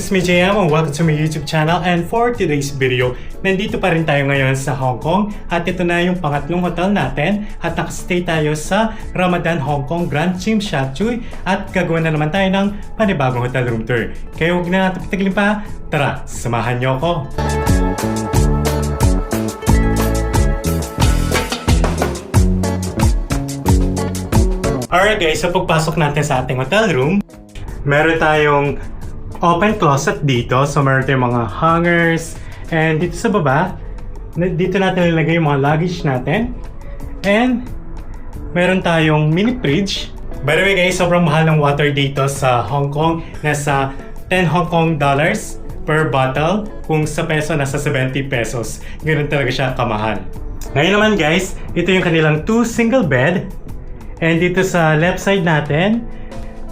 is me JM and welcome to my YouTube channel, and for today's video, nandito pa rin tayo ngayon sa Hong Kong at ito na yung pangatlong hotel natin at nakastay tayo sa Ramadan Hong Kong Grand Tsim Sha Tsui at gagawa na naman tayo ng panibagong hotel room tour. Kaya huwag na natin patagalin pa, tara, samahan niyo ako! Alright guys, so pagpasok natin sa ating hotel room, meron tayong open closet dito. So meron tayong mga hangers. And dito sa baba, dito natin nilagay yung mga luggage natin. And meron tayong mini fridge. By the way guys, sobrang mahal ng water dito sa Hong Kong. Nasa 10 Hong Kong dollars per bottle. Kung sa peso, nasa 70 pesos. Ganun talaga siya kamahal. Ngayon naman guys, ito yung kanilang 2 single bed. And dito sa left side natin,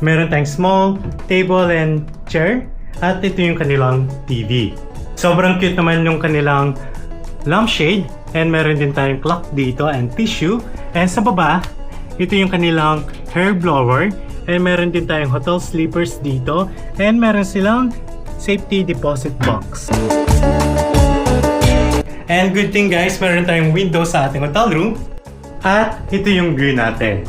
meron tayong small table and chair. At ito yung kanilang TV. Sobrang cute naman yung kanilang lampshade. And meron din tayong clock dito and tissue. And sa baba, ito yung kanilang hair blower. And meron din tayong hotel sleepers dito. And meron silang safety deposit box. And good thing guys, meron tayong window sa ating hotel room. At ito yung view natin.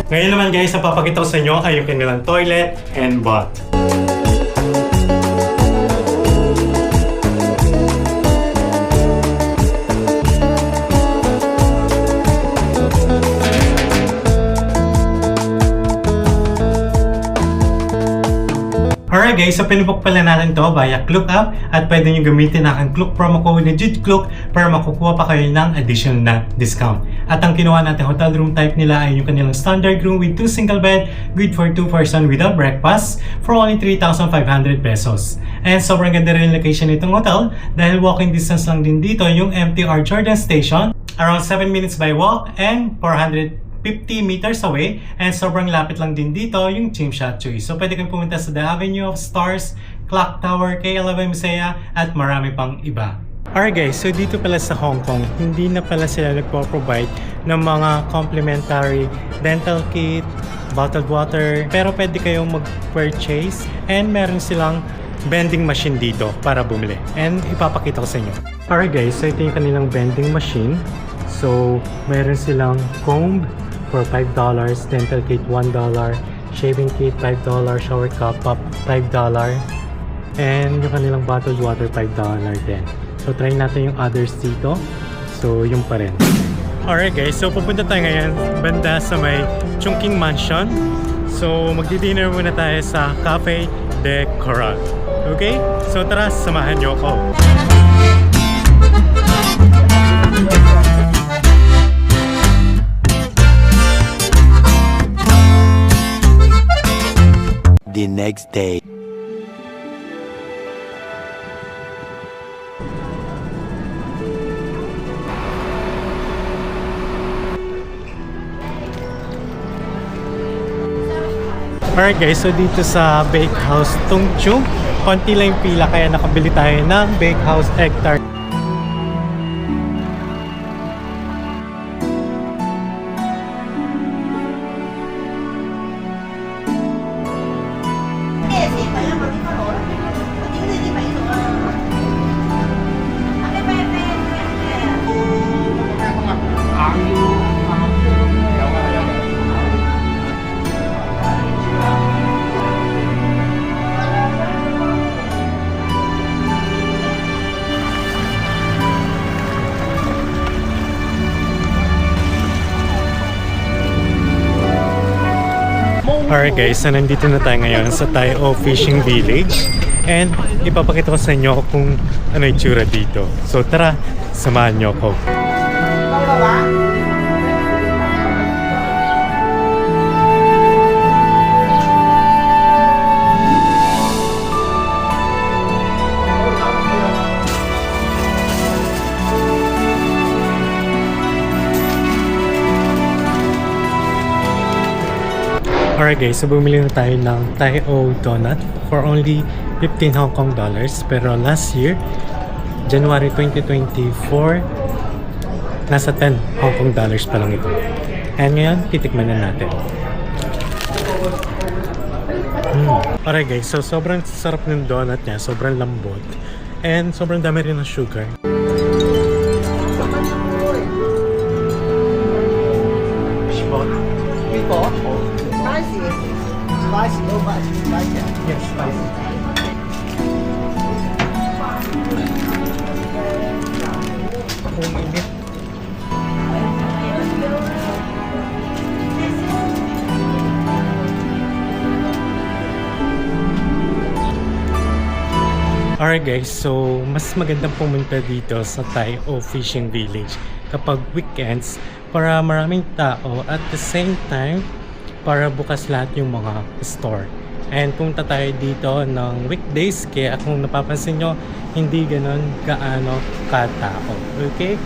Ngayon naman guys, ang papakita ko sa inyo ay yung kanilang toilet and bath. Alright guys, so pinibook pala natin to via Klook app at pwede nyo gamitin ang Klook promo code na JUDEKLOOK para makukuha pa kayo ng additional na discount. At ang kinuha natin hotel room type nila ay yung kanilang standard room with 2 single bed, good for 2 person without breakfast for only 3,500 pesos. And sobrang ganda rin yung location nitong hotel dahil walking distance lang din dito yung MTR Jordan Station, around 7 minutes by walk and 450 meters away, and sobrang lapit lang din dito yung Tsim Sha Tsui. So pwede kang pumunta sa The Avenue of Stars, Clock Tower, KL11 Musea at marami pang iba. Alright guys, so dito pala sa Hong Kong, hindi na pala sila nagpo-provide ng mga complimentary dental kit, bottled water, pero pwede kayong mag-purchase and meron silang vending machine dito para bumili. And ipapakita ko sa inyo. Alright guys, so ito yung kanilang vending machine. So meron silang comb for $5, dental kit $1, shaving kit $5, shower cup $5, and yung kanilang bottled water $5 din. So try natin yung others dito. So yung pa rin. Alright guys, so pupunta tayo ngayon banda sa may Chungking Mansion. So magdi-dinner muna tayo sa Cafe de Coral. Okay? So tara, samahan niyo ako. The next day. Alright guys, so dito sa Bakehouse Tung Chung, konti lang yung pila kaya nakabili tayo ng Bakehouse Egg Tart. Alright guys, so nandito na tayo ngayon sa Tai O Fishing Village and ipapakita ko sa inyo kung ano yung tsura dito. So tara, samahan nyo ako. Alright guys, so bumili na tayo ng Tai O Donut for only 15 Hong Kong dollars. Pero last year, January 2024, nasa 10 Hong Kong dollars pa lang ito. And ngayon, titikman na natin. Alright guys, so sobrang sarap ng donut niya, sobrang lambot. And sobrang dami rin ng sugar. Fishball? Meatball? Spicy. Spicy, no much. Like that. Yes, spicy. Ang init. Alright guys, so mas magandang pumunta dito sa Thai O Fishing Village kapag weekends para maraming tao at the same time para bukas lahat yung mga store. And pumunta tayo dito ng weekdays kaya kung napapansin nyo, hindi ganon gaano katao. Okay?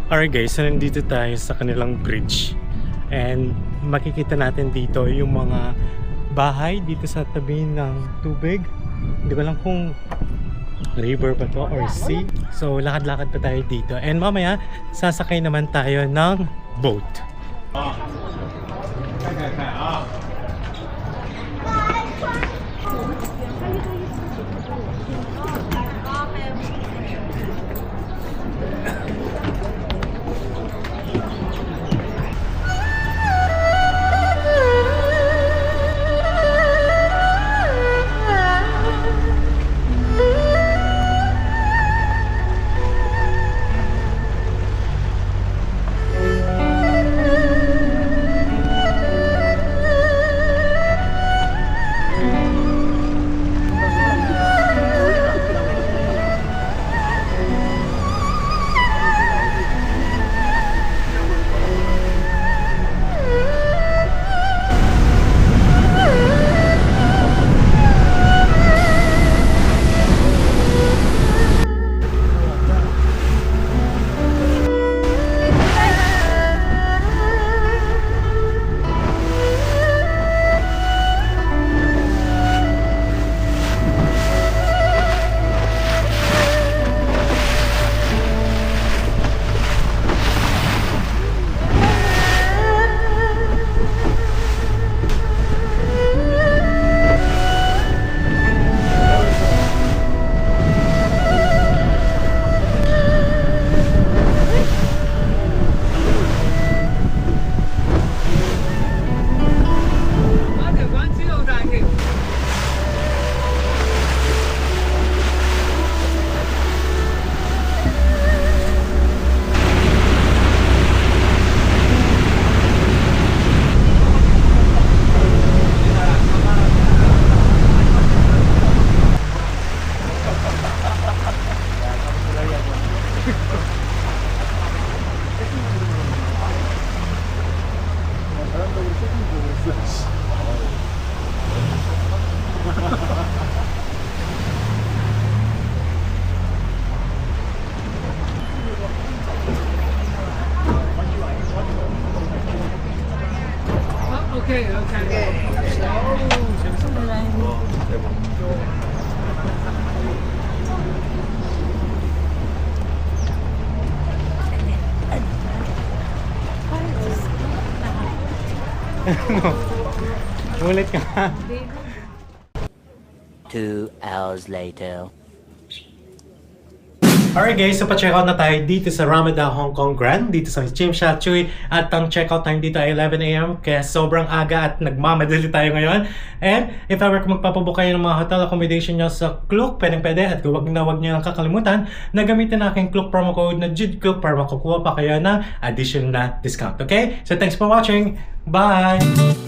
Alright guys, so nandito tayo sa kanilang bridge and makikita natin dito yung mga bahay dito sa tabi ng tubig. Hindi ko lang kung river ba to or sea. So lakad-lakad pa tayo dito and mamaya sasakay naman tayo ng boat. Ulit ka. 2 hours later. Alright guys, so pa-check out na tayo dito sa Ramada Hong Kong Grand, dito sa Tsim Sha Tsui. At ang check-out time dito ay 11 AM, kaya sobrang aga at nagmamadali tayo ngayon. And if ever kung magpapabook kayo ng mga hotel accommodation nyo sa Klook, pwede at huwag nyo lang kakalimutan na gamitin ang aking Klook promo code na JUDKLOOK para makukuha pa kayo ng additional na discount. Okay? So thanks for watching. Bye!